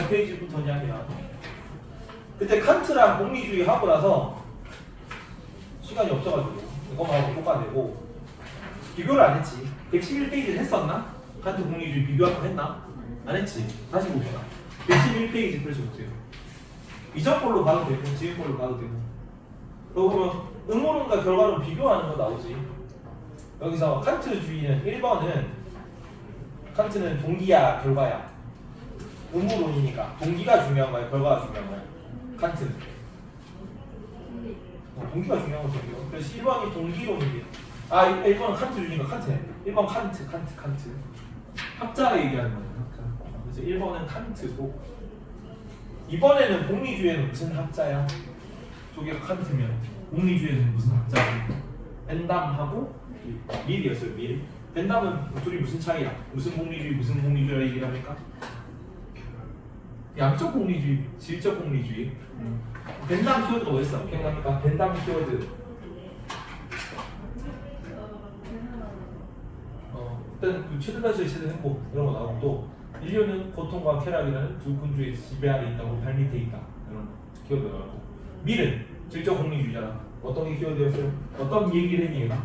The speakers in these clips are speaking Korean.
몇 페이지부터냐면 그때 칸트랑 공리주의 하고 나서 시간이 없어가지고 이거만 하고 쫓아내고 비교를 안 했지. 111페이지를 했었나? 칸트 공리주의 비교하고 했나? 안 했지. 다시 봅시다. 111페이지 펼쳐 보세요. 이전 걸로 봐도 되고 지금 걸로 봐도 되고. 그러고 보면 음모론과 결과론 비교하는 거 나오지. 여기서 칸트주의는 1번은 칸트는 동기야 결과야. 음모론이니까 동기가 중요한 거야 결과가 중요한 거야. 칸트는 동기가 중요한 거죠. 그래서 1번이 동기론이지. 1번은 칸트주의니까 칸트네. 1번 칸트. 학자가 얘기하는 거야. 그래서 1번은 칸트고 2번에는 공리주의는 무슨 학자야? 저기가 칸트면 공리주의는 무슨 학자야? 벤담하고 밀이었어요. 밀. 벤담은 둘이 무슨 차이야? 무슨 공리주의 무슨 공리주의라 얘기를 합니까? 양적 공리주의, 질적 공리주의. 벤담 키워드가 뭐였어? 기억납니까? 벤담 키워드. 일단 최대단수의 최대 행복 이런 거 나오고 또 인류는 고통과 쾌락이라는 두 군주의 지배 아래 있다고 발 밑에 있다 이런 키워드가 나오고 밀은 질적 공리주의잖아. 어떤 게 키워드였어요? 어떤 얘기를 했니 얘가?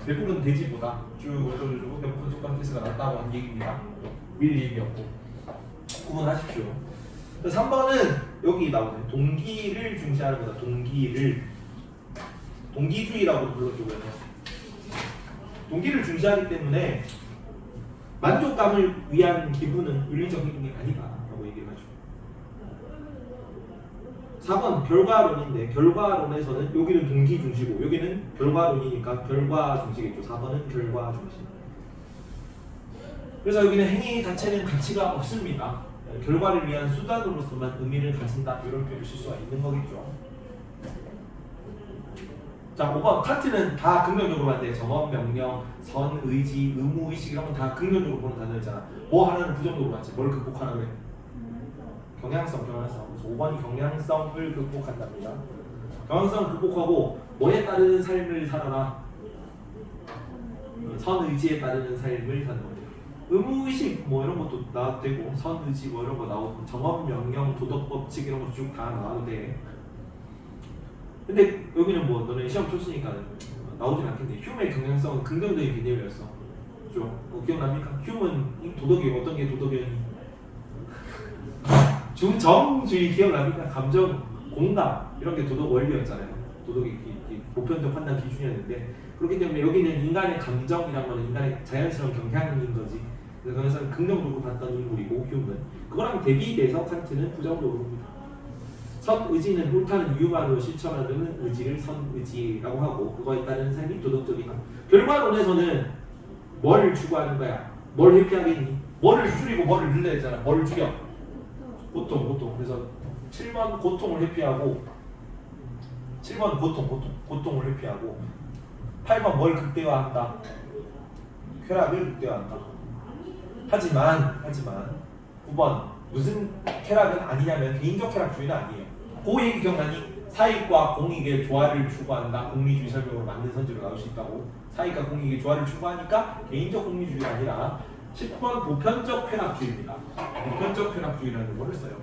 배부른 돼지보다 쭉 어쩌고저쩌고 배고픈 숟가락 패스가 낫다고 한 얘기입니다. 밀 얘기였고 구분하십시오. 3번은 여기 나오네. 동기를 중시하는 거다. 동기주의라고 불러주고요. 동기를 중시하기 때문에 만족감을 위한 기분은 윤리적인 게 아니다 라고 얘기를 하죠. 4번 결과론인데 결과론에서는 여기는 동기 중시고 여기는 결과론이니까 결과 중시겠죠. 4번은 결과 중시. 그래서 여기는 행위 자체는 가치가 없습니다. 결과를 위한 수단으로서만 의미를 가진다 이런 표현을 쓸 수가 있는 거겠죠. 자, 5번 칸트는 다 긍정적으로 봤는데 정언, 명령, 선, 의지, 의무, 의식 이런 건 다 긍정적으로 보는 단어였잖아. 뭐 하나는 부정적으로 봤지. 뭘 극복하라고 해? 경향성. 그래서 5번이 경향성을 극복한답니다. 경향성을 극복하고 뭐에 따르는 삶을 살아라. 선, 의지에 따르는 삶을 사는 거죠. 의무, 의식 뭐 이런 것도 나와도 되고 선, 의지 뭐 이런 거 나오고 정언, 명령, 도덕, 법칙 이런 거 쭉 다 나와도 돼. 근데 여기는 뭐 너네 시험 쳤으니까 나오진 않겠네. 휴의 경향성은 긍정적인 개념이었어. 기억납니까? 휴는 도덕이 어떤 게 도덕이었니? 중정주의 기억납니까? 감정, 공감 이런 게 도덕 원리였잖아요. 도덕의 보편적 판단 기준이었는데 그렇기 때문에 여기는 인간의 감정이란 거는 인간의 자연스러운 경향인 거지. 그래서 그것은 긍정적으로 봤던 인물이고 휴는 그거랑 대비돼서 칸트는 부정적으로 봅니다. 선의지는 옳다는 이유만으로 실천하는 의지를 선의지라고 하고 그거에 따른 삶이 도덕적이다. 결과론에서는 뭘 추구하는 거야? 뭘 회피하겠니? 뭐를 줄이고 뭐를 늘려야 되잖아. 뭐를 줄여? 고통. 그래서 7번 고통을 회피하고 7번 고통을 회피하고 8번 뭘 극대화한다? 쾌락을 극대화한다. 하지만 9번 무슨 쾌락은 아니냐면 개인적 쾌락주의는 아니에요. 그 얘기 기억나니? 사익과 공익의 조화를 추구한다. 공리주의 설명으로 만든 선지로 나올 수 있다고. 사익과 공익의 조화를 추구하니까 개인적 공리주의가 아니라 10번 보편적 쾌락주의입니다. 보편적 쾌락주의라는 거를 써요.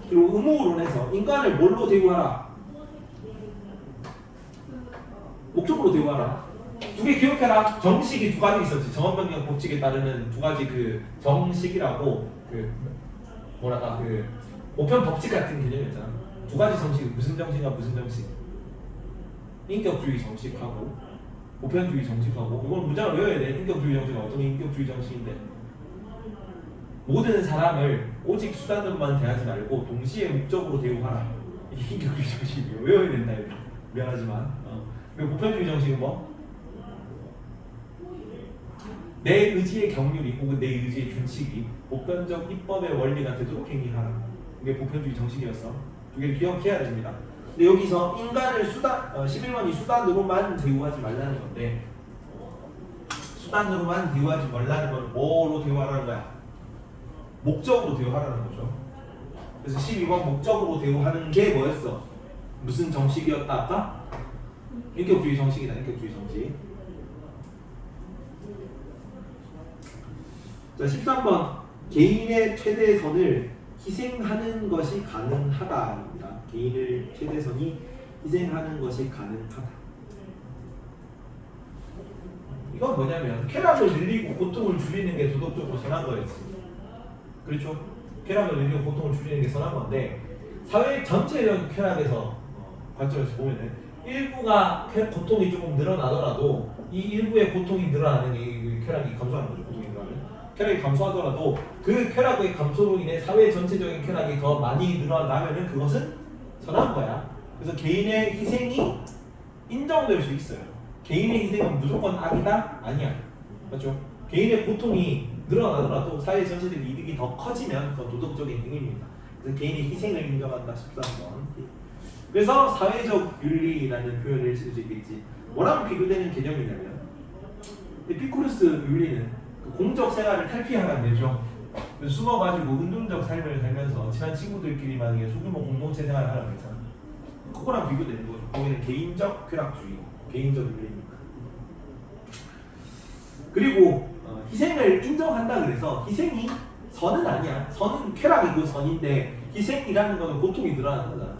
그리고 의무론에서 인간을 뭘로 대우하라? 목적으로 대우하라. 두 개 기억해라. 정식이 두 가지 있었지. 정언명령 법칙에 따르는 두 가지 그 정식이라고 보편 법칙 같은 개념이었잖아. 두 가지 정식. 무슨 정식과 무슨 정식? 인격주의 정식하고 보편주의 정식하고 이건 문장을 외워야 돼. 인격주의 정식은 어떤 인격주의 정식인데 모든 사람을 오직 수단으로만 대하지 말고 동시에 목적으로 대우하라. 이게 인격주의 정식이에요. 외워야 된다. 미안하지만 그리고 보편주의 정식은 뭐? 내 의지의 경륜이 혹은 내 의지의 준칙이 보편적 입법의 원리가 되도록 행위하라. 이게 보편주의 정식이었어. 두 개를 기억해야 됩니다. 근데 여기서 인간을 11번이 수단으로만 대우하지 말라는 건데 수단으로만 대우하지 말라는 건 뭐로 대우하라는 거야? 목적으로 대우하라는 거죠. 그래서 12번 목적으로 대우하는 게 뭐였어? 무슨 정식이었다 아까? 인격주의 정식이다. 인격주의 정식. 자, 13번 개인의 최대선을 희생하는 것이 가능하다입니다. 개인의 최대선이 희생하는 것이 가능하다. 이건 뭐냐면 쾌락을 늘리고 고통을 줄이는 게 도덕적으로 선한 거였지. 그렇죠? 쾌락을 늘리고 고통을 줄이는 게 선한 건데 사회 전체적 쾌락에서 관점에서 보면은 일부가 고통이 조금 늘어나더라도 이 일부의 고통이 늘어나는 게 쾌락이 감소하는 거죠. 고통이 늘어나면 쾌락이 감소하더라도 그 쾌락의 감소로 인해 사회 전체적인 쾌락이 더 많이 늘어나면은 그것은 선한 거야. 그래서 개인의 희생이 인정될 수 있어요. 개인의 희생은 무조건 악이다? 아니야. 맞죠? 개인의 고통이 늘어나더라도 사회 전체적인 이득이 더 커지면 그건 도덕적인 행위입니다. 그래서 개인의 희생을 인정한다. 13번. 그래서 사회적 윤리라는 표현을 쓸 수 있겠지. 뭐랑 비교되는 개념이냐면 에피쿠르스 윤리는 그 공적 생활을 탈피하라는 거죠. 숨어가지고 운동적 삶을 살면서 친한 친구들끼리만 소규모 공동체 생활을 하라고 했잖아. 그거랑 비교되는 거죠. 거기는 개인적 쾌락주의, 개인적 윤리입니다. 그리고 희생을 인정한다 그래서 희생이 선은 아니야. 선은 쾌락이고 선인데 희생이라는 거는 고통이 늘어나는 거잖아.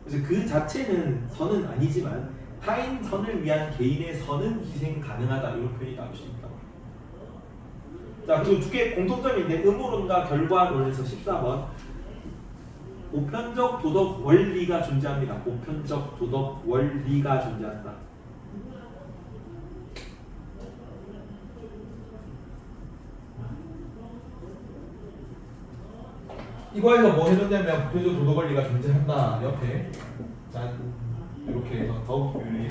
그래서 그 자체는 선은 아니지만 타인 선을 위한 개인의 선은 희생 가능하다 이런 표현이 나올 수 있다. 자, 그리고 두 개 공통점인데 의무론과 결과론에서 14번 보편적 도덕 원리가 존재합니다. 보편적 도덕 원리가 존재한다. 이거에서 뭐 해줬냐면 보편적 도덕 원리가 존재한다. 옆에 짠 이렇게 해서 더욱 윤리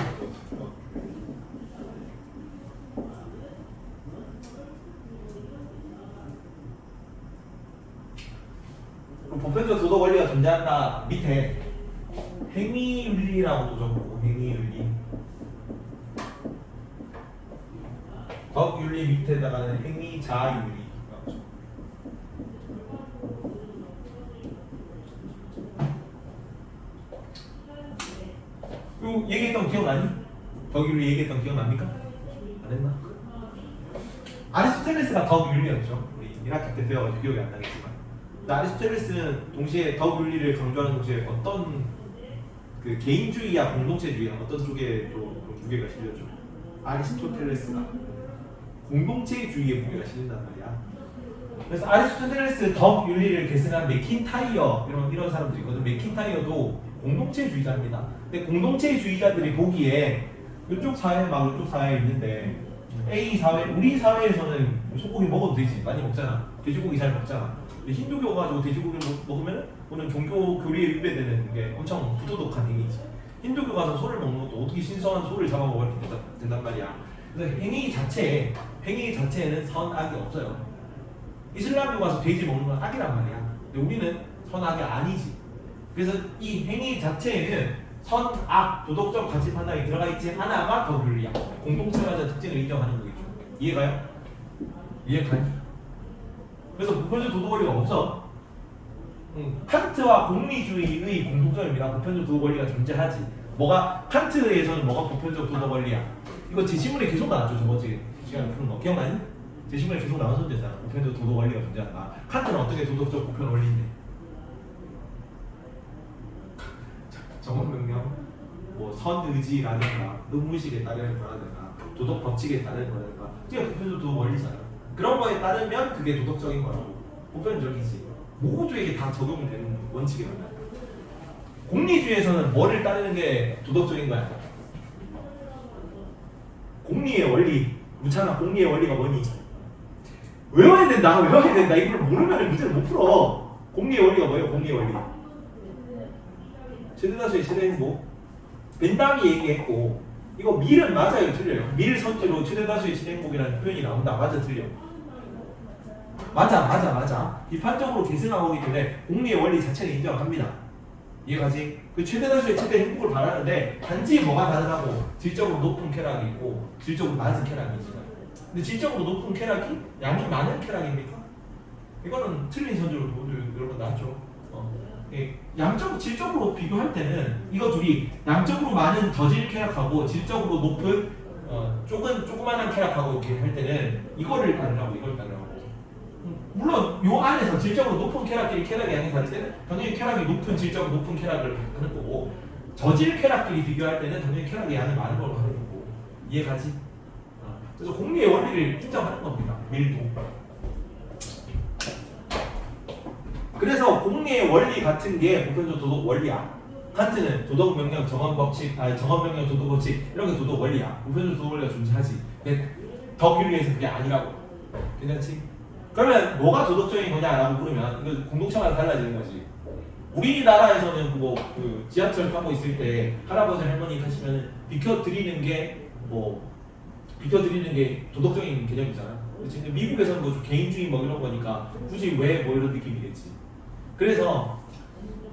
보편적 도덕 원리가 존재한다. 밑에 행위윤리라고도 적고 행위윤리 덕윤리 밑에다가는 행위자윤리 이거 얘기했던 거 기억나니? 덕윤리 얘기했던 거 기억납니까? 안 했나? 아리스토텔레스가 덕윤리였죠. 우리 1학기 때 배워가지고 기억이 안 나겠지만 아리스토텔레스는 동시에 덕윤리를 강조하는 동시에 어떤 그 개인주의야 공동체주의야 어떤 쪽에 또 무게가 실렸죠. 아리스토텔레스가 공동체주의에 무게가 실린단 말이야. 그래서 아리스토텔레스 덕윤리를 계승한 맥킨타이어 이런 사람들이 있거든. 맥킨타이어도 공동체주의자입니다. 근데 공동체주의자들이 보기에 이쪽 사회 막 이쪽 사회에 있는데 A 사회, 우리 사회에서는 소고기 먹어도 되지. 많이 먹잖아. 돼지고기 잘 먹잖아. 근데 힌두교 가지고 돼지고기를 먹으면 오늘 종교 교리에 위배되는 게 엄청 부도덕한 행위지. 힌두교 가서 소를 먹는 것도 어떻게 신선한 소를 잡아먹을 수 된단 말이야. 그래서 행위 자체에는 선악이 없어요. 이슬람교 가서 돼지 먹는 건 악이란 말이야. 근데 우리는 선악이 아니지. 그래서 이 행위 자체에는 선악, 도덕적 가치 판단이 들어가 있지 하나가 더 윤리야. 공동체화자 특징을 인정하는 거겠죠. 이해가요? 이해가요? 그래서 보편적 도덕 원리가 없어. 칸트와 공리주의의 공통점입니다. 보편적 도덕 원리가 존재하지. 뭐가 칸트에서는 뭐가 보편적 도덕 원리야? 이거 제시문에 계속 나왔죠. 저번주에 시간에 푸는 거 기억나니? 제시문에 계속 나온 소재잖아. 보편적 도덕 원리가 존재한다. 칸트는 어떻게 도덕적 보편 원리인데? 정원 명령, 뭐 선의지라든가 의무식에 따르는 거라든가 도덕 법칙에 따르는 거라든가 이게 보편적 도덕 원리잖아. 그런 거에 따르면 그게 도덕적인 거라고. 보편적이지. 모두에게 다 적용되는 원칙이란 말이야. 공리주의에서는 뭐를 따르는 게 도덕적인 거야? 공리의 원리. 무창아 공리의 원리가 뭐니? 외워야 된다. 이걸 모르면 문제를 못 풀어. 공리의 원리가 뭐예요? 공리의 원리. 최대다수의 최대 행복. 벤담이 얘기했고 이거 밀은 맞아요, 틀려요? 밀 선지로 최대다수의 최대 행복이라는 표현이 나온다. 맞아, 틀려? 맞아. 비판적으로 계승하고 오기 때문에 공리의 원리 자체를 인정합니다. 이해가지? 그 최대다수의 최대 행복을 바라는데 단지 뭐가 다르다고? 질적으로 높은 쾌락이 있고 질적으로 낮은 쾌락이 있어요. 근데 질적으로 높은 쾌락이 양이 많은 쾌락입니까? 이거는 틀린 선지로 여러분 나왔죠. 양적 질적으로 비교할 때는 이거 둘이 양적으로 많은 저질 쾌락하고 질적으로 높은 조그만한 쾌락하고 이렇게 할 때는 이거를 따르라고. 물론 요 안에서 질적으로 높은 쾌락끼리 쾌락이 양행할 때는 당연히 쾌락이 높은 질적으로 높은 쾌락을 하는 거고 저질 쾌락끼리 비교할 때는 당연히 쾌락의 양이 많은 걸로 하는 거고 이해가지? 그래서 공리의 원리를 인정하는 겁니다. 밀도. 그래서 공리의 원리 같은 게 보편적 도덕 원리야. 칸트는 도덕 명령 정언 법칙, 정언 명령 도덕 법칙 이런 게 도덕 원리야. 보편적 도덕 원리가 존재하지. 근데 더 윤리에서 그게 아니라고. 괜찮지? 그러면 뭐가 도덕적인 거냐라고 물으면 이거 공동체마다 달라지는 거지. 우리나라에서는 그 지하철 타고 있을 때 할아버지 할머니 타시면 비켜드리는 게 도덕적인 개념이잖아. 그렇지? 근데 미국에서는 뭐 개인주의 뭐 이런 거니까 굳이 왜 뭐 이런 느낌이겠지. 그래서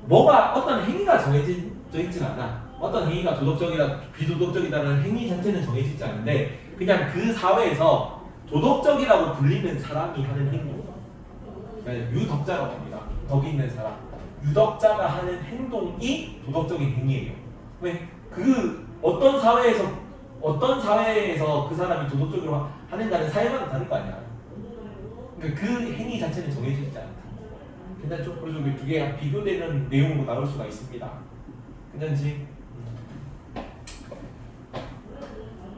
뭐가 어떤 행위가 정해져 있진 않아. 어떤 행위가 도덕적이다 비도덕적이다라는 행위 자체는 정해지지 않는데 그냥 그 사회에서 도덕적이라고 불리는 사람이 하는 행동, 그러니까 유덕자라고 합니다. 덕이 있는 사람, 유덕자가 하는 행동이 도덕적인 행위예요. 왜? 그 어떤 사회에서 그 사람이 도덕적으로 하는가는 사회마다 다를 거 아니야. 그러니까 그 행위 자체는 정해지지 않다. 괜찮죠? 그래서 그 두 개가 비교되는 내용으로 나올 수가 있습니다. 괜찮지?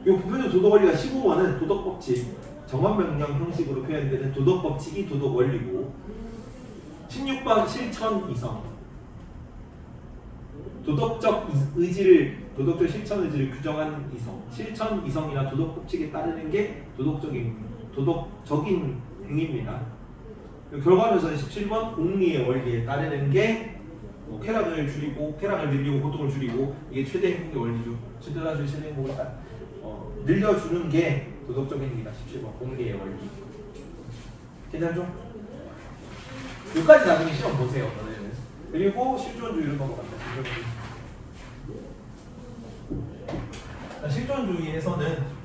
이 보편적 도덕 원리가 15번은 도덕법칙, 정언명령 형식으로 표현되는 도덕법칙이 도덕 원리고 16번 실천 이성, 도덕적 실천 의지를 규정하는 이성, 실천 이성이나 도덕법칙에 따르는 게 도덕적인 행위입니다. 결과론에서는 17번 공리의 원리에 따르는 게 쾌락을 줄이고 쾌락을 늘리고 고통을 줄이고 이게 최대 행복의 원리죠. 최대 행복을 늘려주는 게 도덕적인 행위다. 17번 공리의 원리. 괜찮죠? 여기까지 나중에 시험 보세요. 너네는. 그리고 실존주의를 넘어간다. 실존주의에서는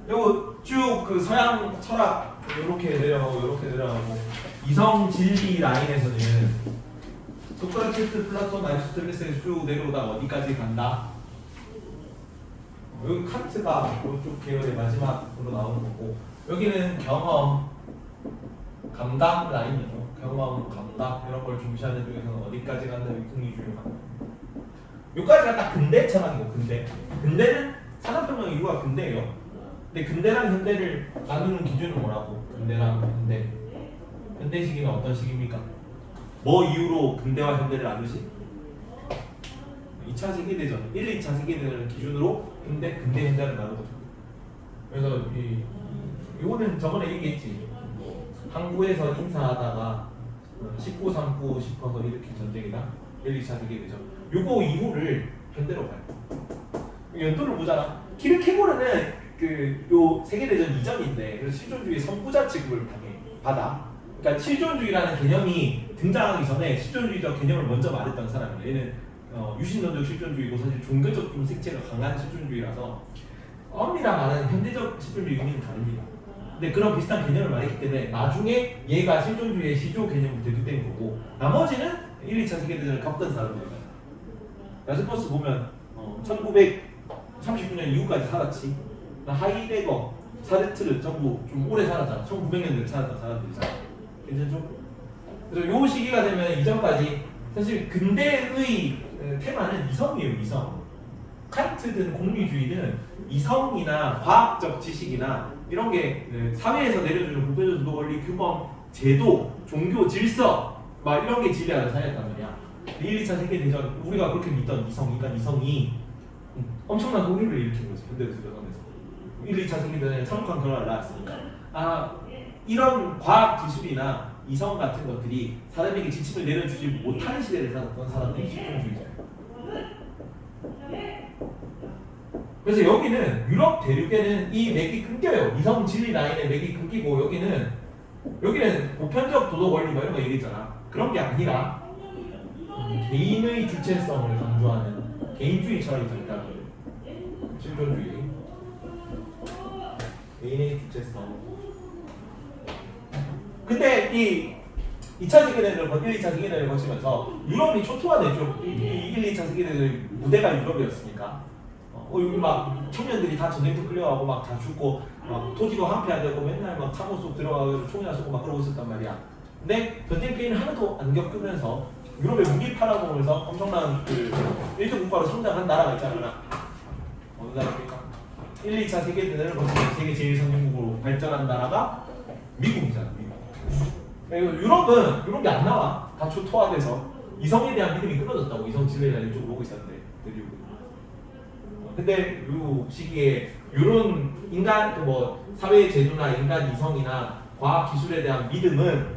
요거 쭉 그 서양 철학 이렇게 내려가고 이성 진리 라인에서는 소크라테스, 플라톤, 아리스토텔레스에서 쭉 내려오다가 어디까지 간다? 여기 칸트가 이쪽 계열의 마지막으로 나오는 거고 여기는 경험, 감각 라인이죠. 경험, 감각 이런 걸 중시하는 중에서는 어디까지 간다? 공리주의로 간다. 여기까지가 딱 근대 철학이고 근대는 산업혁명 이후가 근대예요. 근데 근대랑 현대를 나누는 기준은 뭐라고? 근대랑 현대. 현대 시기는 어떤 시기입니까? 뭐 이유로 근대와 현대를 나누지? 2차 세계대전, 1, 2차 세계대전을 기준으로 근대, 현대를 나누거든. 그래서 이거는 저번에 얘기했지. 항구에서 인사하다가 19, 3구 싶어서 일으킨 전쟁이다. 1, 2차 세계대전. 요거 이후를 현대로 봐요. 연도를 보잖아. 키르케고르는 요 세계대전 이전인데 그래서 실존주의 선구자 취급을 받아. 그러니까 실존주의라는 개념이 등장하기 전에 실존주의적 개념을 먼저 말했던 사람이에요. 얘는 유신론적 실존주의고 사실 종교적 좀 색채가 강한 실존주의라서 엄밀한 말은 현대적 실존주의 의미는 다릅니다. 근데 그런 비슷한 개념을 말했기 때문에 나중에 얘가 실존주의의 시조 개념으로 대두된 거고 나머지는 1, 2차 세계대전을 겪던 사람들이에요. 야스퍼스 보면 1939년 이후까지 살았지. 하이데거, 사르트르 전부 좀 오래 살았잖아. 1900년대를 살았던 사람들이잖아. 괜찮죠? 그래서 요 시기가 되면 이전까지 사실 근대의 테마는 이성이에요. 이성. 칸트든 공리주의든 이성이나 과학적 지식이나 이런 게 사회에서 내려주는 보편적 도덕 원리 규범, 제도, 종교, 질서 막 이런 게 지배하는 사회였단 말이야. 1, 2차 세계대전 우리가 그렇게 믿던 이성이 엄청난 공유를 일으킨 거지. 현대에서 1, 2차 세계대전에 참혹한 결과를 낳았으니까 이런 과학 기술이나 이성 같은 것들이 사람에게 지침을 내려주지 못하는 시대를 살았던 사람들이 실존주의자예요. 그래서 여기는 유럽 대륙에는 이 맥이 끊겨요. 이성 진리 라인의 맥이 끊기고 여기는 보편적 도덕 원리 이런 거 얘기했잖아. 그런 게 아니라 개인의 주체성을 강조하는 개인주의 철학이 더 있다는 거예요. 실존주의. 개인의 주체성. 근데 이 2차 세계대전을 1, 2차 세계대전을 거치면서 유럽이 초토화됐죠. 1, 2차 세계대전 무대가 유럽이었으니까 여기 막 청년들이 다 전쟁터 끌려가고 막 다 죽고 막 토지도 한패하되고 맨날 막 차고 속 들어가서 총이나 쏘고 막 그러고 있었단 말이야. 근데 전쟁 피해는 하나도 안 겪으면서 유럽에 무기 팔아먹으면서 엄청난 그 1등 국가로 성장한 나라가 있잖아. 어느 나라입니까? 1, 2차 세계대전을 거치면 세계 제1선진국으로 발전한 나라가 미국이잖아. 미국. 유럽이 안 나와. 다 초토화돼서 이성에 대한 믿음이 끊어졌다고. 이성 진리에 대한 이쪽으로 오고 있었는데 미국은. 근데 이 시기에 이런 인간 뭐 사회 제도나 인간 이성이나 과학 기술에 대한 믿음은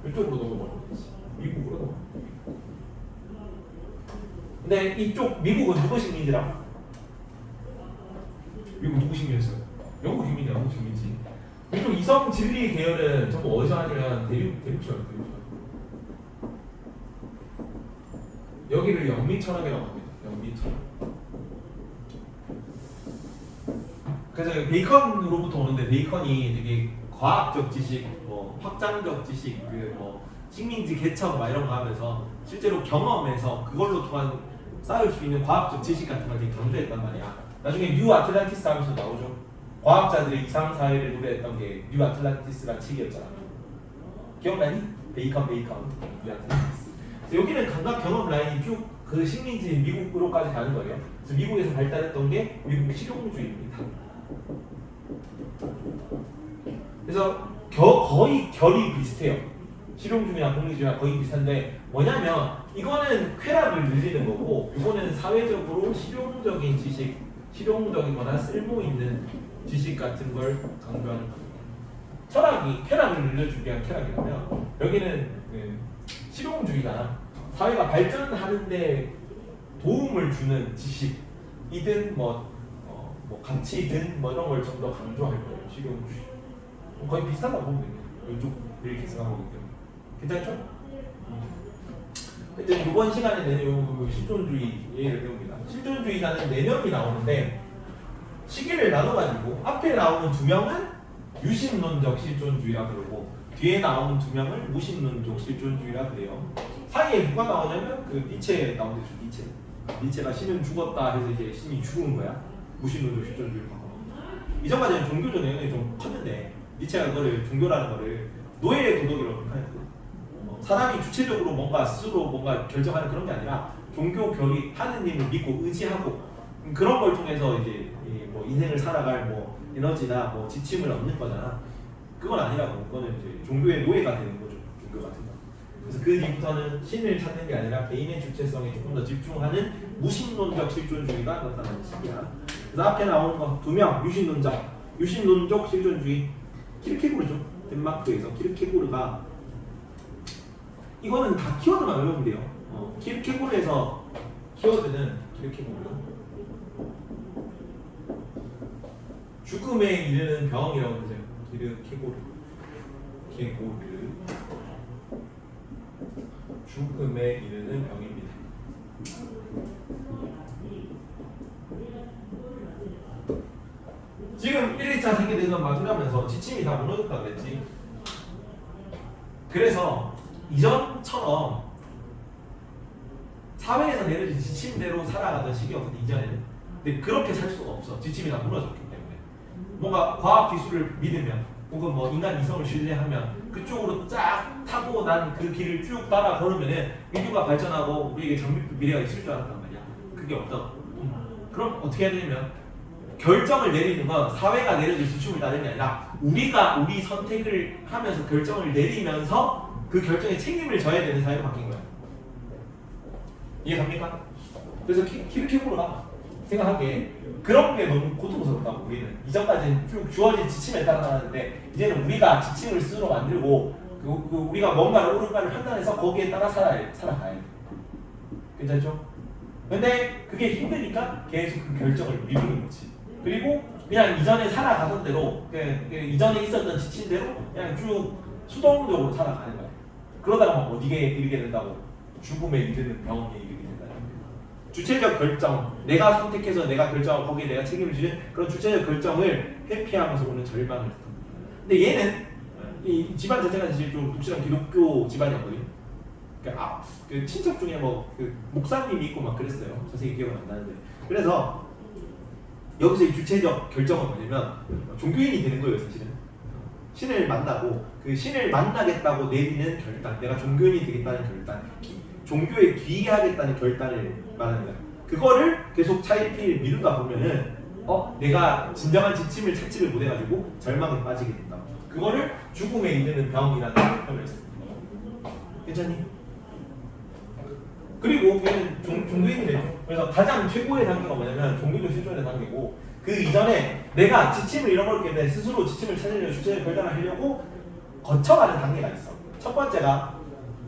이쪽으로 넘어가는 거지. 미국으로 넘어가. 근데 이쪽 미국은 누구 식민지라? 미국 누구 식민지였어요? 영국 식민지야, 영국 식민지. 이쪽 이성 진리 계열은 전부 어디서 하냐면 대륙처럼. 여기를 영미 철학이라고 합니다. 영미 철학. 그래서 베이컨으로부터 오는데 베이컨이 되게 과학적 지식, 뭐 확장적 지식, 뭐 식민지 개척 막 이런 거 하면서 실제로 경험에서 그걸로 통한 쌓을 수 있는 과학적 지식 같은 걸 되게 강조했단 말이야. 나중에 뉴 아틀란티스 하면서 나오죠. 과학자들의 이상 사회를 노래했던 게 뉴 아틀란티스라는 책이었잖아. 기억나니? 베이컨 뉴 아틀란티스. 여기는 감각 경험 라인이 쭉 그 식민지 미국으로까지 가는 거예요. 그래서 미국에서 발달했던 게 미국의 실용주의입니다. 그래서 거의 결이 비슷해요. 실용주의나 공리주의나 거의 비슷한데 뭐냐면 이거는 쾌락을 늘리는 거고 이거는 사회적으로 실용적인 지식, 실용적이거나 쓸모 있는 지식 같은 걸 강조하는 겁니다. 철학이 쾌락을 늘려주기 위한 쾌락이라면 여기는 실용주의잖아. 사회가 발전하는데 도움을 주는 지식이든 뭐 가치든 뭐 이런 걸 좀 더 강조할 거예요. 실용주의. 거의 비슷하다고 보면 돼요. 이쪽 이렇게 생각하고 있대요. 괜찮죠? 일단 이번 시간에는 실존주의 예를 배웁니다. 실존주의자는 4명이 나오는데 시기를 나눠가지고 앞에 나오는 2명은 유신론적 실존주의라 그러고 뒤에 나오는 2명을 무신론적 실존주의라 그래요. 사이에 누가 나오냐면 그 니체 나오는데 니체가 신은 죽었다 해서 이제 신이 죽은 거야. 무신론적 실존주의를 바꿔. 이전까지는 종교적 영향이 좀 컸는데 니체가 그거를 종교라는 거를 노예의 도덕이라고 표현했거든. 사람이 주체적으로 뭔가 스스로 뭔가 결정하는 그런 게 아니라 종교 결의 하느님을 믿고 의지하고 그런 걸 통해서 이제 뭐 인생을 살아갈 뭐 에너지나 뭐 지침을 얻는 거잖아. 그건 아니라고. 그거는 이제 종교의 노예가 되는 거죠. 종교 같은 거. 그래서 그 뒤부터는 신을 찾는 게 아니라 개인의 주체성에 조금 더 집중하는 무신론적 실존주의가 나타나는 시기야. 그래서 앞에 나오는 거 2명 유신론적 실존주의 키르케고르죠. 덴마크에서 키르케고르가 이거는 다 키워드만 외우면 돼요. 키르케고르에서 키워드는 키르케고르 죽음에 이르는 병이라고 하세요. 키르케고르 죽음에 이르는 병입니다. 지금 1, 2차 세계대전 마무리하면서 지침이 다 무너졌다 그랬지. 그래서 이전처럼 사회에서 내려진 지침대로 살아가던 시기였거든 이전에는. 근데 그렇게 살 수가 없어. 지침이 다 무너졌기 때문에. 뭔가 과학 기술을 믿으면 혹은 뭐 인간 이성을 신뢰하면 그쪽으로 쫙 타고 난 그 길을 쭉 따라 걸으면은 인류가 발전하고 우리에게 장밋빛 미래가 있을 줄 알았단 말이야. 그게 없다고. 그럼 어떻게 해야 되냐면 결정을 내리는 건 사회가 내려줄 지침을 따르는 게 아니라 우리가 우리 선택을 하면서 결정을 내리면서 그 결정에 책임을 져야 되는 사회로 바뀐 거야. 이해갑니까? 그래서 키르케고르가 생각하기에 그런 게 너무 고통스럽다고. 우리는 이전까지는 쭉 주어진 지침에 따라 살았는데 이제는 우리가 지침을 스스로 만들고 우리가 뭔가를 옳은가를 판단해서 거기에 따라 살아가야 돼. 괜찮죠? 근데 그게 힘드니까 계속 그 결정을 미루는 거지. 그리고 그냥 이전에 살아가던 대로 이전에 있었던 지침대로 그냥 쭉 수동적으로 살아가는 거야. 그러다가 막 어디에 이르게 된다고. 죽음에 이르는 병에 이르게 된다는 거야. 주체적 결정, 내가 선택해서 내가 결정하고 거기에 내가 책임을 지는 그런 주체적 결정을 회피하면서 오는 절망을 했던 거야. 근데 얘는 이 집안 자체가 사실 좀 독실한 기독교 집안이었거든요. 그러니까 그 친척 중에 뭐 그 목사님이 있고 막 그랬어요. 자세히 기억은 안 나는데. 그래서 여기서 이 주체적 결정은 뭐냐면 종교인이 되는 거예요, 사실은. 신을 만나고 그 신을 만나겠다고 내리는 결단, 내가 종교인이 되겠다는 결단, 종교에 귀의하겠다는 결단을 말하는 거야. 그거를 계속 차일피일 미루다 보면은 내가 진정한 지침을 찾지를 못해가지고 절망에 빠지게 된다. 그거를 죽음에 이르는 병이라는 표현을 했습니다. 괜찮니? 그리고 걔는 종교인이 되죠. 그래서 가장 최고의 단계가 뭐냐면 종교적 실존의 단계고, 그 이전에 내가 지침을 잃어버렸기 때문에 스스로 지침을 찾으려고 주체적 결단을 하려고 거쳐가는 단계가 있어. 첫 번째가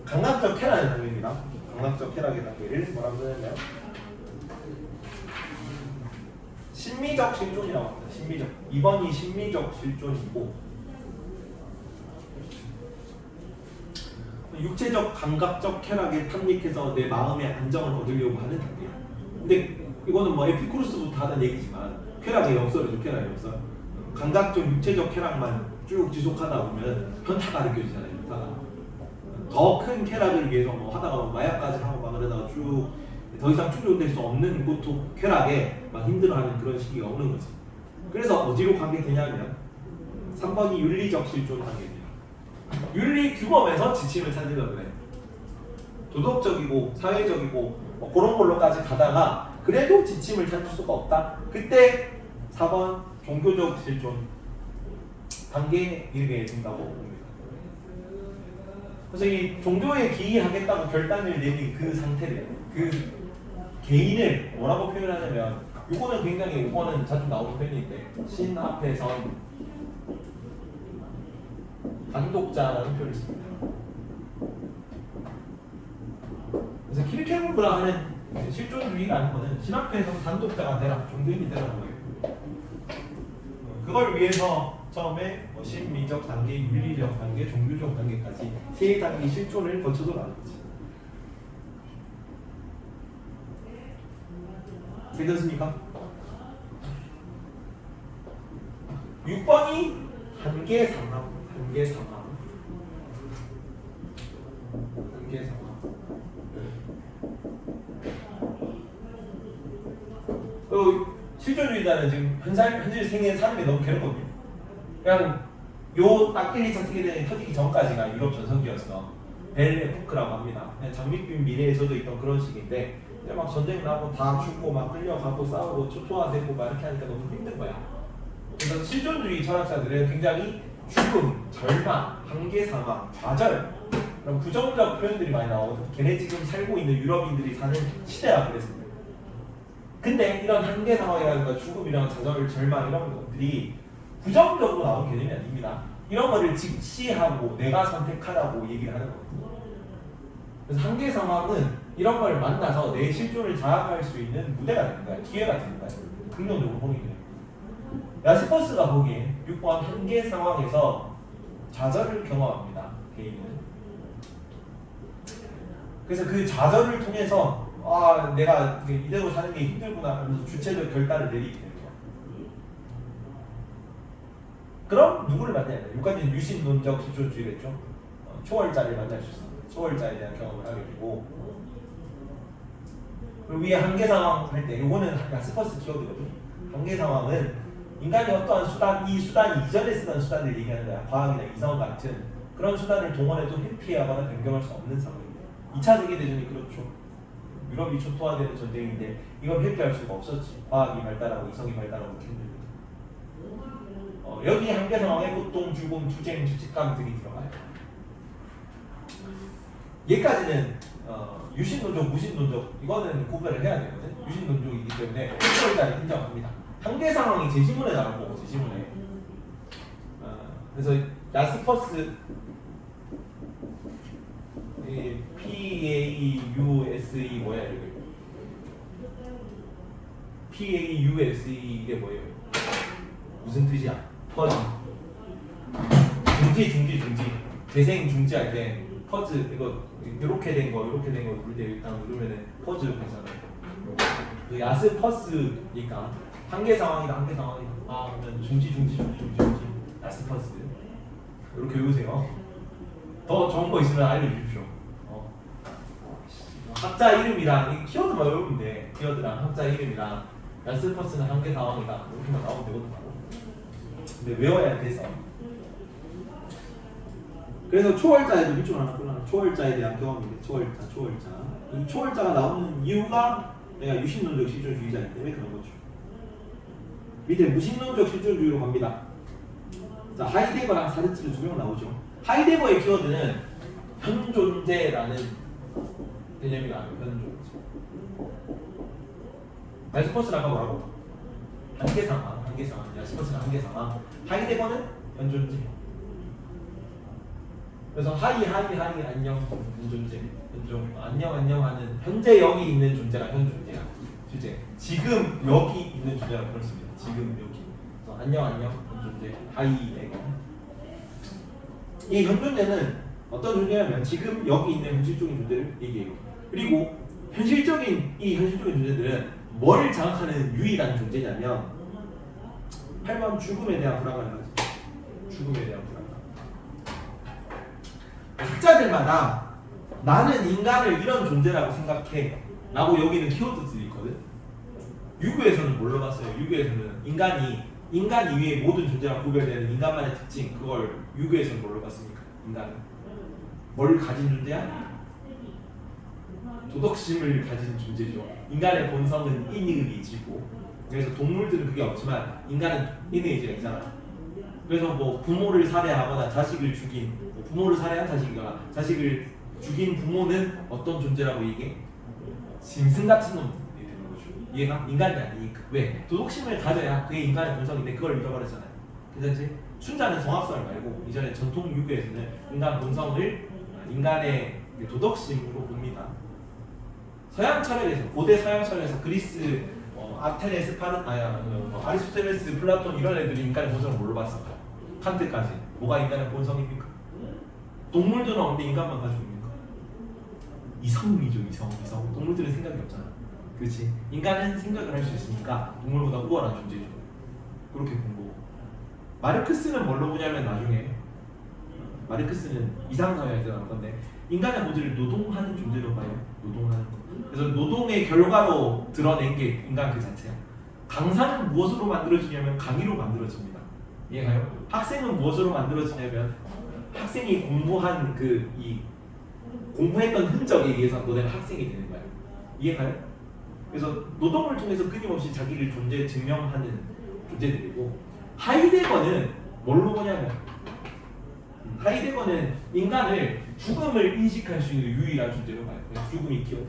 감각적 쾌락의 단계입니다. 감각적 쾌락의 단계를 뭐라고 하냐면 심미적 실존이라고 합니다. 심미적. 2번이 심미적 실존이고, 육체적 감각적 쾌락에 탐닉해서 내 마음의 안정을 얻으려고 하는 단계야. 근데 이거는 뭐 에피쿠로스부터 하던 얘기지만 쾌락의 역설이죠. 쾌락의 역설. 감각적 육체적 쾌락만 쭉 지속하다 보면 현타가 느껴지잖아요. 현타가. 더 큰 쾌락을 위해서 뭐 하다가 뭐 마약까지 하고 막 그러다가 쭉 더 이상 충족될 수 없는 고통, 쾌락에 막 힘들어하는 그런 시기가 오는 거지. 그래서 어디로 가게 되냐면 3번이 윤리적 실존 단계입니다. 윤리 규범에서 지침을 찾으려고 해. 도덕적이고 사회적이고 뭐 그런 걸로까지 가다가 그래도 지침을 찾을 수가 없다. 그때 4번 종교적 실존 단계에 이르게 된다고 봅니다. 그래서 이 종교에 기이하겠다고 결단을 내린 그 상태를, 그 개인을 뭐라고 표현하냐면, 이거는 굉장히 5번은 자주 나오는 표현인데 신 앞에선 단독자라는 표현을 씁니다. 그래서 킬케르크가 하는 실존주의라는 거는 신 앞에서 단독자가 되라, 종교인이 되라는 거예요. 그걸 위해서 처음에 심미적 단계, 윤리적 단계, 종교적 단계까지 세 단계 실존을 거쳐서 나는 거지. 괜찮습니까? 6번이 한계 상황, 한계 상황, 한계 상황. 실존주의자는 지금 현실 세계에 사는 게 너무 괴롭거든요. 그냥 요 딱 1, 2차 세계대전이 터지기 전까지가 유럽 전성기였어. 벨 에포크라고 합니다. 장밋빛 미래에서도 있던 그런 시기인데, 이제 막 전쟁 나고 다 죽고 막 끌려가고 싸우고 초토화되고 막 이렇게 하니까 너무 힘든 거야. 그래서 실존주의 철학자들은 굉장히 죽음, 절망, 한계 상황, 좌절, 그런 부정적 표현들이 많이 나오거든. 걔네 지금 살고 있는 유럽인들이 사는 시대라 그랬습니다. 근데 이런 한계 상황이라든가 죽음이랑 좌절, 절망 이런 것들이 부정적으로 나온 개념이 아닙니다. 이런 거를 직시하고 내가 선택하라고 얘기를 하는 거거든요. 그래서 한계 상황은 이런 걸 만나서 내 실존을 자각할 수 있는 무대가 되는 거야. 기회가 되는 거야. 긍정적으로 보는 게. 야스퍼스가 보기에 6번 한계 상황에서 좌절을 경험합니다. 개인은. 그래서 그 좌절을 통해서 내가 이대로 사는 게 힘들구나 하면서 주체적 결단을 내리게 되는 거야. 그럼 누구를 만나야 돼? 여기까지는 유신론적 실존주의를 했죠. 초월자를 만날 수 있습니다. 초월자에 대한 경험을 하게 되고, 그리고 위에 한계 상황 할 때, 요거는 야스퍼스 키워드거든요. 한계 상황은 인간이 어떠한 수단, 이 수단이 이전에 쓰던 수단을 얘기하는 거야. 과학이나 이성 같은 그런 수단을 동원해도 회피하거나 변경할 수 없는 상황입니다. 2차 세계대전이 그렇죠. 유럽이 초토화되는 전쟁인데 이걸 회피할 수가 없었지. 과학이 발달하고 이성이 발달하고 힘들거든. 여기 한계 상황에 고통, 죽음, 투쟁, 죄책감 등이 들어가요. 얘까지는 유신론적, 무신론적 이거는 구별을 해야 되거든. 유신론적이기 때문에 초월자를 인정합니다. 한계 상황이 제시문에 나온 거고, 제시문에. 그래서 야스퍼스 PAUSE 뭐야 이게? PAUSE 이게 뭐예요? 무슨 뜻이야? 퍼즈. 중지. 재생 중지할 때 퍼즈 이거 이렇게 된 거 누를 때 일단 누르면은 퍼즈 괜찮아요. 그 야스퍼스니까 한계 상황이다. 그러면 중지. 야스퍼스. 이렇게 외우세요. 더 좋은 거 있으면 알려주십시오. 학자 이름이랑 키워드만 외우면 돼. 키워드랑 학자 이름이랑 야스퍼스는 한계 상황이다. 이렇게만 나오면 되거든. 근데 외워야 돼서. 그래서 초월자에도 밑줄 하나 끊어놔. 초월자에 대한 경험인데 초월자. 이 초월자가 나오는 이유가 내가 유신론적 실존주의자이기 때문에 그런 거죠. 밑에 무신론적 실존주의로 갑니다. 자, 하이데거랑 사르츠르 두 명 나오죠. 하이데거의 키워드는 현존재라는 개념이 나와요. 현존재. 야스퍼스는 아까 뭐라고? 한계상황. 야스퍼스는 한계상황. 하이데거는 현존재. 그래서 하이 안녕 현존재. 안녕 하는 현재 여기 있는 존재가 현존재야. 주제. 지금 여기 있는 존재가 그렇습니다. 지금 여기. 그래서 안녕 현존재. 하이데거. 이 현존재는 어떤 존재냐면 지금 여기 있는 현실적인 존재를 얘기해요. 그리고 현실적인 존재들은 뭘 장악하는 유일한 존재냐면 8번 죽음에 대한 불안감을 가지고 죽음에 대한 불안감. 학자들마다 나는 인간을 이런 존재라고 생각해 라고 여기는 키워드들이 있거든. 유교에서는 뭘로 봤어요? 유교에서는 인간 이외의 모든 존재랑 구별되는 인간만의 특징, 그걸 유교에서는 뭘로 봤습니까? 인간은 뭘 가진 존재야? 도덕심을 가진 존재죠. 인간의 본성은 인의의지고, 그래서 동물들은 그게 없지만 인간은 인의의지가 있잖아. 그래서 뭐 부모를 살해하거나 자식을 죽인, 부모를 살해한 자식이거나 자식을 죽인 부모는 어떤 존재라고 얘기해? 짐승 같은 놈이 되는 거죠. 얘가 인간이 아니니까. 왜? 도덕심을 가져야 그게 인간의 본성인데 그걸 잃어버렸잖아요. 괜찮지? 순자는 성악설 말고 이전에 전통 유교에서는 인간 본성을 인간의 도덕심으로 봅니다. 서양 철학에서, 고대 서양 철학에서 그리스 아테네, 아리스토텔레스, 플라톤 이런 애들이 인간의 본성을 뭘로 봤을까? 칸트까지. 뭐가 인간의 본성입니까? 동물들은 없는데 인간만 가지고 있는가? 이성이죠. 이성. 동물들은 생각이 없잖아. 그렇지? 인간은 생각을 할 수 있으니까 동물보다 우월한 존재죠. 그렇게 본 거고. 마르크스는 뭘로 보냐면 나중에 마르크스는 이상사회에 들어갈 건데 인간의 본질을 노동하는 존재로 봐요. 노동하는 거. 그래서 노동의 결과로 드러낸 게 인간 그 자체야. 강사는 무엇으로 만들어지냐면 강의로 만들어집니다. 이해가요? 학생은 무엇으로 만들어지냐면 학생이 공부한 공부했던 흔적에 의해서 너네가 학생이 되는 거야. 이해가요? 그래서 노동을 통해서 끊임없이 자기를 증명하는 존재들이고, 하이데거는 뭘로 보냐면 하이데거는 인간을 죽음을 인식할 수 있는 유일한 존재로 봐요. 죽음이 키워드.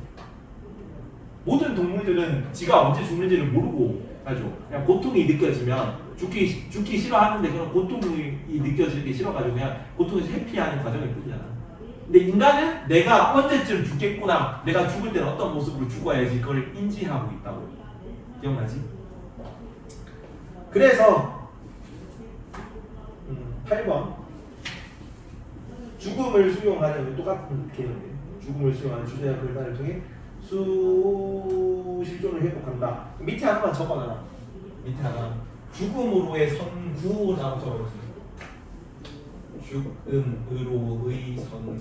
모든 동물들은 지가 언제 죽는지를 모르고 가죠. 그냥 고통이 느껴지면 죽기 싫어하는데 그런 고통이 느껴지는 게 싫어가지고 그냥 고통에서 회피하는 과정일 뿐이잖아. 근데 인간은 내가 언제쯤 죽겠구나, 내가 죽을 때는 어떤 모습으로 죽어야지 그걸 인지하고 있다고. 기억나지? 그래서 8번 죽음을 수용하는 똑같은 개념이에요. 죽음을 수용하는 주제와 결단을 통해 수실존을 회복한다. 밑에 하나만 적어놔라. 밑에 하나. 죽음으로의 선구라고 적어주세요. 죽음으로의 선구.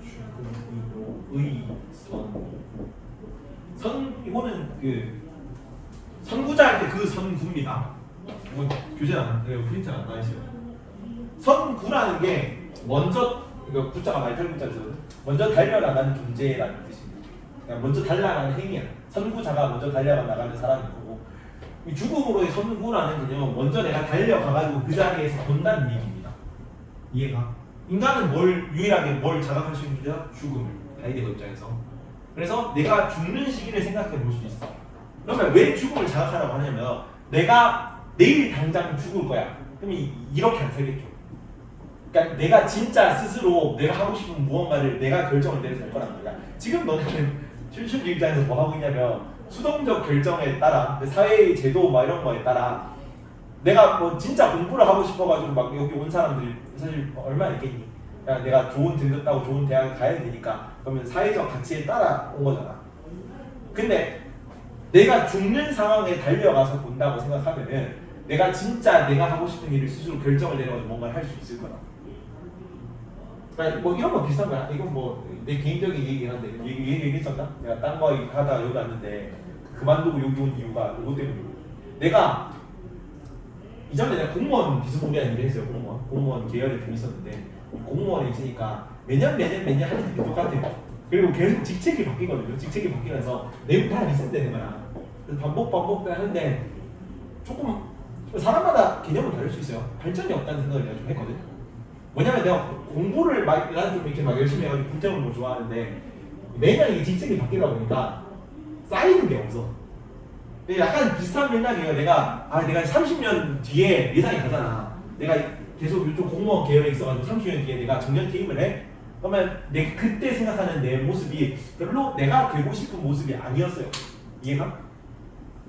죽음으로의 이거는 선구자 할 때 그 선구입니다. 이거 교재는 안 프린트는 안 나와있어요. 선구라는 게 먼저, 이거 구자가 말탈 구자죠. 먼저 달려나가는 존재라는 뜻입니다. 그냥 먼저 달려나가는 행위야. 선구자가 먼저 달려나가는 사람인 거고, 이 죽음으로의 선구라는 개념은 먼저 내가 달려가가지고 그 자리에서 본다는 얘기입니다. 이해가? 인간은 유일하게 뭘 자각할 수 있는 존재다? 죽음을. 하이데거 입장에서. 그래서 내가 죽는 시기를 생각해 볼 수 있어. 그러면 왜 죽음을 자각하라고 하냐면 내가 내일 당장 죽을 거야. 그러면 이렇게 안 살겠죠. 그러니까 내가 진짜 스스로 내가 하고 싶은 무언가를 내가 결정을 내려서 할 거란 말이야. 지금 너는 춘춘 입장에서 뭐 하고 있냐면 수동적 결정에 따라 사회의 제도 이런 거에 따라 내가 뭐 진짜 공부를 하고 싶어가지고 막 여기 온 사람들이 사실 얼마나 있겠니? 그냥 내가 좋은 등급 따고 좋은 대학에 가야 되니까 그러면 사회적 가치에 따라 온 거잖아. 근데 내가 죽는 상황에 달려가서 본다고 생각하면은 내가 진짜 내가 하고 싶은 일을 스스로 결정을 내려가지고 뭔가를 할 수 있을 거다. 그러니까 뭐 이런 거 비슷한 거야. 이건 뭐 내 개인적인 얘기긴 한데 얘기했었나? 내가 딴 거 하다가 여기 왔는데 그만두고 여기 온 이유가 이것 때문이고, 내가 이전에 내가 공무원 비스무리한 일을 했어요. 공무원 계열에 좀 있었는데, 공무원에 있으니까 매년 하는 일이 똑같아요. 그리고 계속 직책이 바뀌거든요. 직책이 바뀌면서 내부 다 리셋되는 거야. 그래서 반복 하는데 조금 사람마다 개념은 다를 수 있어요. 발전이 없다는 생각을 내가 좀 했거든. 뭐냐면 내가 공부를 나는 좀 이렇게 막 열심히 해가지고 국정을 뭐 좋아하는데 매년 이게 직책이 바뀌다 보니까 쌓이는 게 없어. 근데 약간 비슷한 맥락이에요. 내가 30년 뒤에 예상이 가잖아. 내가 계속 이쪽 공무원 계열에 있어가지고 30년 뒤에 내가 정년 퇴임을 해. 그러면 내 그때 생각하는 내 모습이 별로 내가 되고 싶은 모습이 아니었어요. 이해가?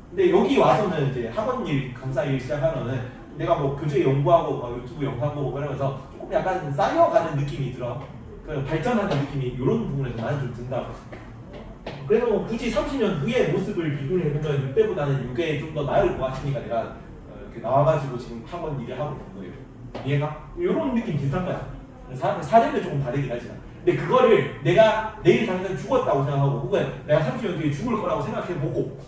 근데 여기 와서는 이제 학원 일, 강사 일 시작하면은 내가 뭐 교재 연구하고 유튜브 영상 보고 그러면서 조금 약간 쌓여가는 느낌이 들어. 그 발전하는 느낌이 이런 부분에서 나는 좀 든다고. 그래서 뭐 굳이 30년 후의 모습을 비교를 해보면 이때보다는 이게 좀 더 나을 것 같으니까 내가 이렇게 나와가지고 지금 학원 일을 하고 있는 거예요. 이해가? 이런 느낌 비슷한 거야. 사례는 조금 다르긴 하지만. 근데 그거를 내가 내일 당장 죽었다고 생각하고 혹은 내가 30년 뒤에 죽을 거라고 생각해보고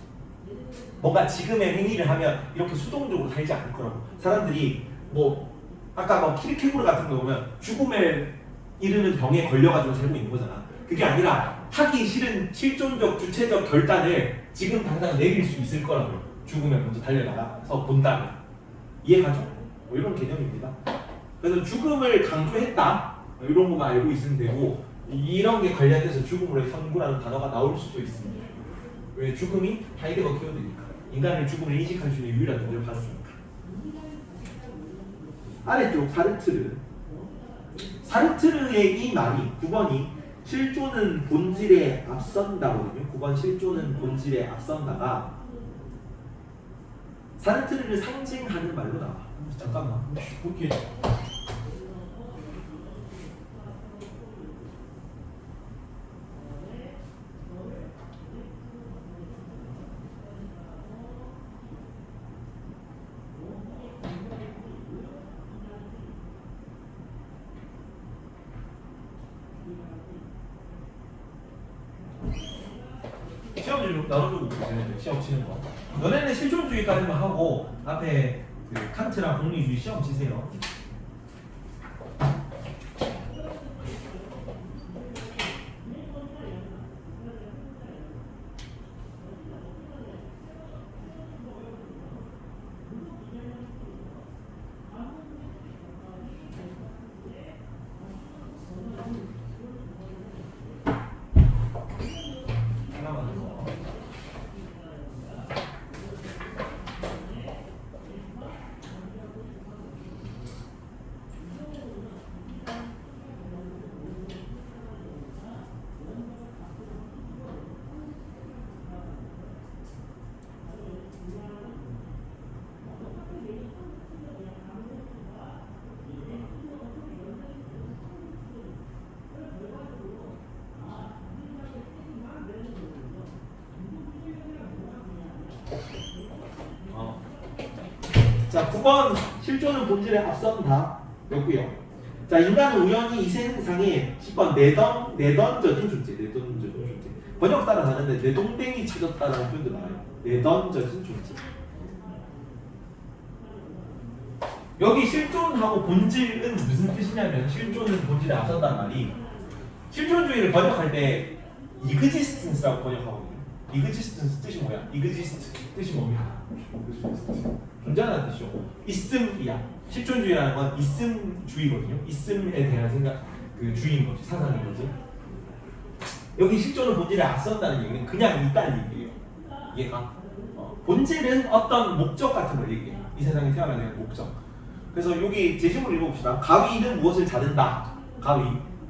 뭔가 지금의 행위를 하면 이렇게 수동적으로 살지 않을 거라고. 사람들이 뭐 아까 뭐 킬케고르 같은 거 보면 죽음에 이르는 병에 걸려가지고 살고 있는 거잖아. 그게 아니라 하기 싫은 실존적 주체적 결단을 지금 당장 내릴 수 있을 거라고. 죽음에 먼저 달려나가서 본다면. 이해가죠? 뭐 이런 개념입니다. 그래서 죽음을 강조했다 이런 것만 알고 있으면 되고, 이런 게 관련돼서 죽음으로의 선구라는 단어가 나올 수도 있습니다. 왜? 죽음이 하이데거 키워드니까. 인간을 죽음을 인식할 수 있는 유일한 존재를 봤으니까. 아래쪽 사르트르의 이 말이 9번이 실존은 본질에 앞선다거든요. 9번 실존은 본질에 앞선다가 사르트르를 상징하는 말로 나와. 잠깐만. 오케이. 시험지 나눠주고 있어요. 시험 치는 거. 너네는 실존주의까지만 하고 앞에 그 칸트랑 공리주의 시험 치세요. 자, 9번 실존은 본질에 앞선다 였고요. 자, 인간은 우연히 이 세상에 10번 내던져진 존재. 번역 따라 다른데 내동댕이 찾았다라는 표현도 나와요. 내던져진 존재. 여기 실존하고 본질은 무슨 뜻이냐면, 실존은 본질에 앞선다는 말이 실존주의를 번역할 때 existence라고 번역하거든요. existence 뜻이 뭐야? exist 뜻이 뭡니까? 존재하는 뜻이죠. 있음이야. 실존주의라는 건 있음주의거든요. 있음에 대한 생각, 그 주의인 거지, 사상인 거지. 여기 실존은 본질에 앞선다는 얘기는 그냥 있다는 얘기예요. 얘가 본질은 어떤 목적 같은 걸 얘기해. 이 세상에 태어나는 목적. 그래서 여기 제시문을 읽어봅시다. 가위는 무엇을 자른다. 가위.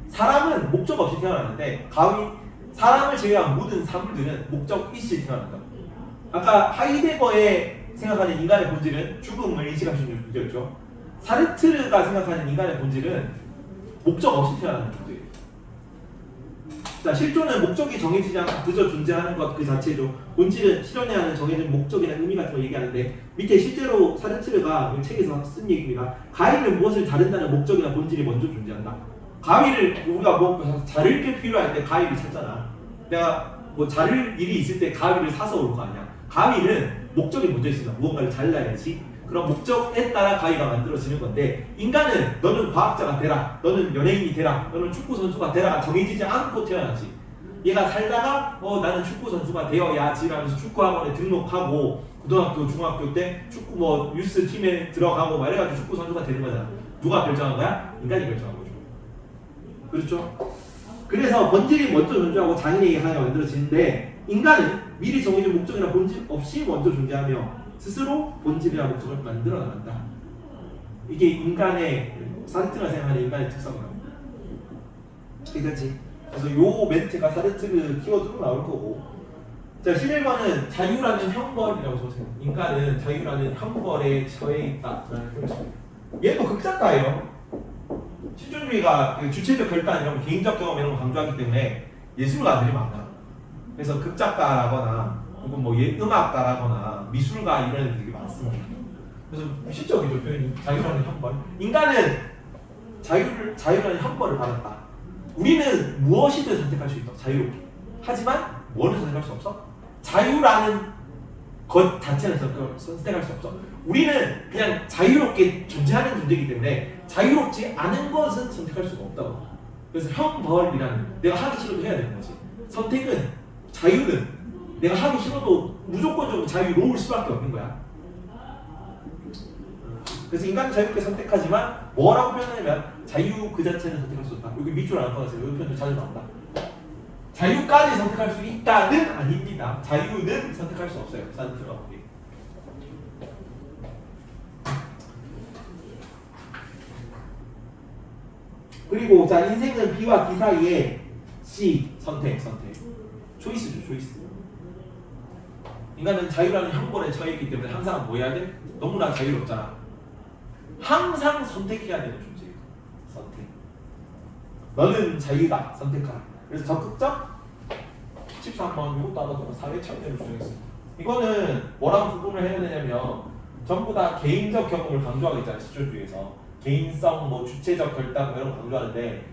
사람은 목적 없이 태어나는데 사람을 제외한 모든 사물들은 목적 있이 태어난다. 아까 하이데거의 생각하는 인간의 본질은 죽음을 인식할 수 있는 존재였죠. 사르트르가 생각하는 인간의 본질은 목적 없이 태어나는 존재예요. 자, 실존은 목적이 정해지지 않고 그저 존재하는 것 그 자체죠. 본질은 실현해야 하는 정해진 목적이나 의미 같은 걸 얘기하는데, 밑에 실제로 사르트르가 이 책에서 쓴 얘기입니다. 가위는 무엇을 다룬다는 목적이나 본질이 먼저 존재한다. 가위를 우리가 뭐 자를 게 필요할 때 가위를 찾잖아. 내가 뭐 자를 일이 있을 때 가위를 사서 올 거 아니야. 가위는 목적이 먼저 있습니다. 무언가를 잘라야지. 그런 목적에 따라 가위가 만들어지는 건데 인간은 너는 과학자가 되라, 너는 연예인이 되라, 너는 축구 선수가 되라가 정해지지 않고 태어나지. 얘가 살다가 나는 축구 선수가 되어야지 라면서 축구학원에 등록하고 고등학교, 중학교 때 축구 뭐 유스 팀에 들어가고 막 이래가지고 축구 선수가 되는 거잖아. 누가 결정한 거야? 인간이 결정한 거죠. 그렇죠? 그래서 본질이 먼저 존재하고 장인의 하나가 만들어지는데 인간은 미리 정해진 목적이나 본질 없이 먼저 존재하며 스스로 본질이나 목적을 만들어 나간다. 이게 인간의 사르트가 생각하는 인간의 특성이라고. 그렇지? 그래서 요 멘트가 사르트르 키워드로 나올 거고. 자, 11번은 자유라는 형벌이라고 적었어요. 인간은 자유라는 형벌에 처해 있다라는 표현입니다. 얘도 극작가예요. 실존주의가 주체적 결단 이런 거, 개인적 경험 이런 거 강조하기 때문에 예술가들이 많아. 그래서 극작가라거나 혹은 뭐 음악가라거나 미술가 이런 애들이 되게 많습니다. 그래서 시적이죠 표현이. 자유라는 형벌. 인간은 자유라는 형벌을 받았다. 우리는 무엇이든 선택할 수 있다. 자유롭게. 하지만 뭐를 선택할 수 없어? 자유라는 것 자체는 선택할 수 없어. 우리는 그냥 자유롭게 존재하는 존재이기 때문에 자유롭지 않은 것은 선택할 수가 없다고. 그래서 형벌이라는 내가 하기 싫어도 해야 되는 거지. 선택은 자유는 내가 하기 싫어도 무조건적으로 자유로울 수밖에 없는 거야. 그래서 인간은 자유롭게 선택하지만 뭐라고 표현하냐면 자유 그 자체는 선택할 수 없다. 여기 밑줄 안 꺼내세요. 여기 표현도 자주 나온다. 자유까지 선택할 수 있다는 아닙니다. 자유는 선택할 수 없어요. 사르트르가 보기. 그리고 자 인생은 B와 D 사이에 C 선택. 초이스죠, 초이스. 인간은 자유라는 형벌에 처해 있기 때문에 항상 뭐 해야 돼? 너무나 자유롭잖아. 항상 선택해야 되는 존재예요. 선택. 너는 자유다. 선택하라. 그래서 적극적 13번 이것도 아마 사회 참여를 주장했어요. 이거는 뭐랑 구분을 해야 되냐면 전부 다 개인적 경험을 강조하고 있잖아요. 실존주의에서 개인성, 뭐 주체적 결단 이런 거 강조하는데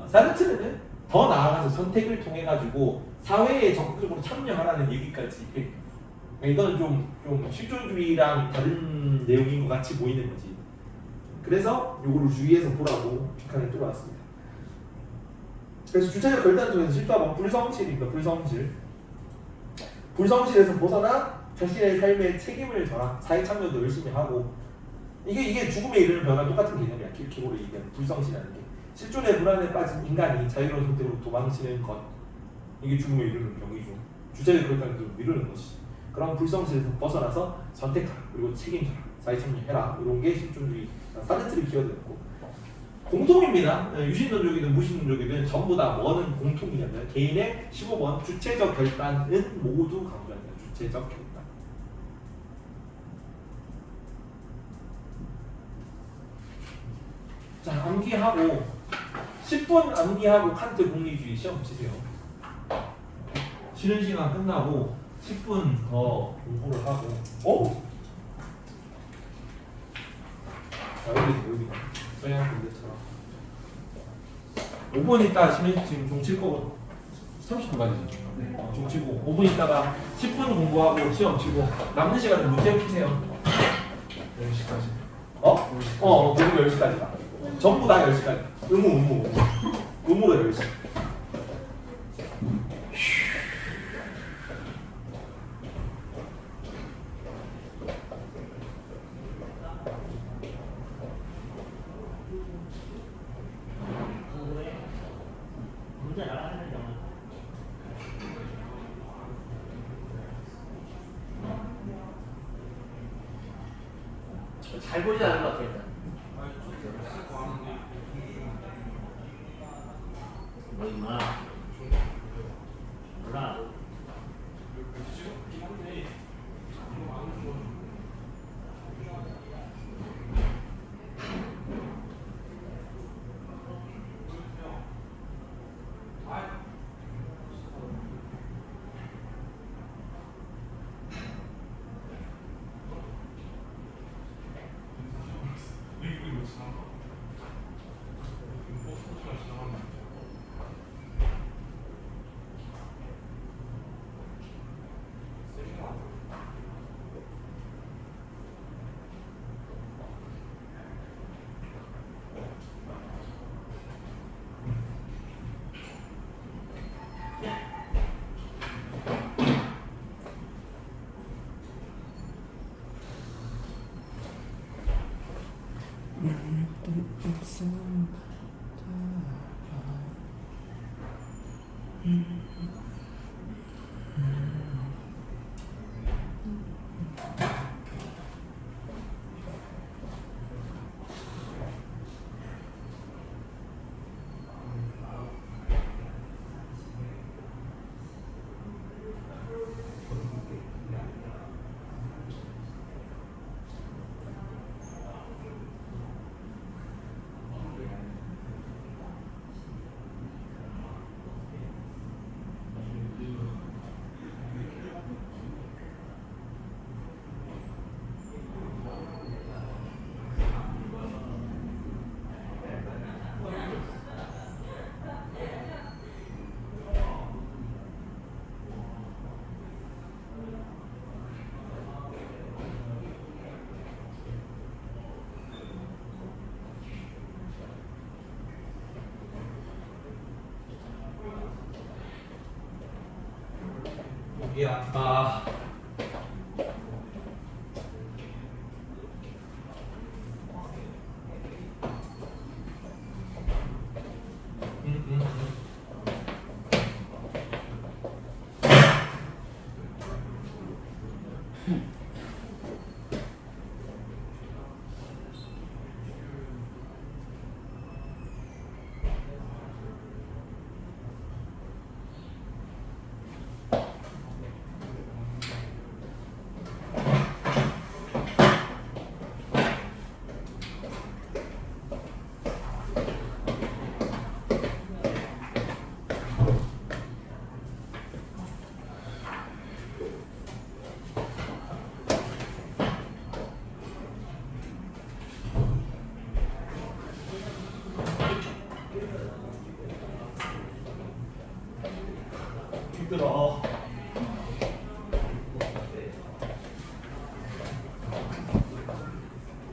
사르트르는 더 나아가서 선택을 통해 가지고 사회에 적극적으로 참여하라는 얘기까지. 이거는 좀 실존주의랑 다른 내용인 것 같이 보이는 거지. 그래서 요거를 주의해서 보라고 북한을 뚫어놨습니다. 그래서 주체적 결단 중에서 14번 불성실입니다. 불성실에서 벗어나 자신의 삶에 책임을 져라. 사회 참여도 열심히 하고. 이게 죽음에 이르는 변화 똑같은 개념이야. 킬케고르 얘기하는 불성실이라는 게. 실존의 불안에 빠진 인간이 자유로운 선택으로 도망치는 것. 이게 죽음에 이르는 병이죠. 주체적 결단을 미루는 것이. 그런 불성실에서 벗어나서 선택하라. 그리고 책임져라. 사회 참여해라. 이런 게 실존주의 사르트르 키워드였고. 공통입니다. 유신론적이든 무신론적이든 전부 다 뭐는 공통이냐면 개인의 15번 주체적 결단은 모두 강조합니다. 주체적 결단. 자, 암기하고 10분 암기하고 칸트 공리주의 시험 치세요. 쉬는 시간 끝나고 10분 더 공부를 하고. 자, 여기 서양 군대처럼 5분 있다 쉬면 지금 종 칠 거고 30분까지죠. 네. 종 치고 5분 있다가 10분 공부하고 시험 치고 남는 시간은 문제 푸세요. 10시까지. 공부 10시까지다. 전부 다 10시까지. 의무로 10시. 잘 보지 않은 것 같아요. 뭐 임마 몰라. 목이 아파. 힘들어.